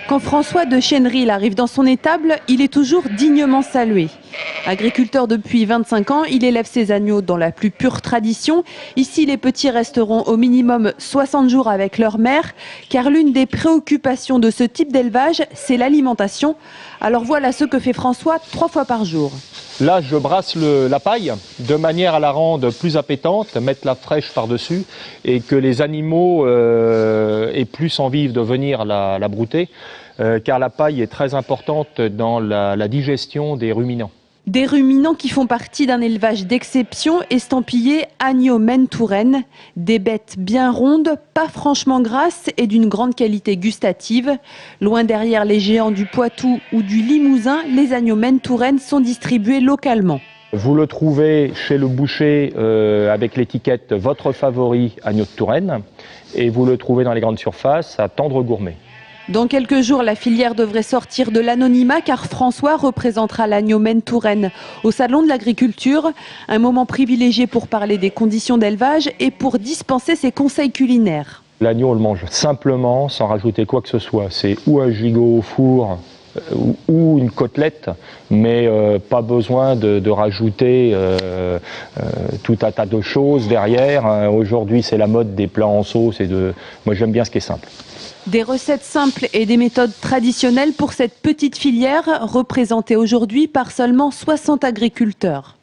Quand François de Chéneril arrive dans son étable, il est toujours dignement salué. Agriculteur depuis 25 ans, il élève ses agneaux dans la plus pure tradition. Ici, les petits resteront au minimum 60 jours avec leur mère, car l'une des préoccupations de ce type d'élevage, c'est l'alimentation. Alors voilà ce que fait François 3 fois par jour. Là, je brasse la paille de manière à la rendre plus appétante, mettre la fraîche par-dessus et que les animaux aient plus envie de venir la brouter, car la paille est très importante dans la digestion des ruminants. Des ruminants qui font partie d'un élevage d'exception estampillé agneau Maine Touraine. Des bêtes bien rondes, pas franchement grasses et d'une grande qualité gustative. Loin derrière les géants du Poitou ou du Limousin, les agneaux Maine Touraine sont distribués localement. Vous le trouvez chez le boucher avec l'étiquette « Votre favori agneau de Touraine » et vous le trouvez dans les grandes surfaces à Tendre Gourmet. Dans quelques jours, la filière devrait sortir de l'anonymat car François représentera l'agneau Maine Touraine au Salon de l'Agriculture. Un moment privilégié pour parler des conditions d'élevage et pour dispenser ses conseils culinaires. L'agneau, on le mange simplement, sans rajouter quoi que ce soit. C'est ou un gigot au four ou une côtelette, mais pas besoin de rajouter tout un tas de choses derrière. Aujourd'hui, c'est la mode des plats en sauce moi, j'aime bien ce qui est simple. Des recettes simples et des méthodes traditionnelles pour cette petite filière représentée aujourd'hui par seulement 60 agriculteurs.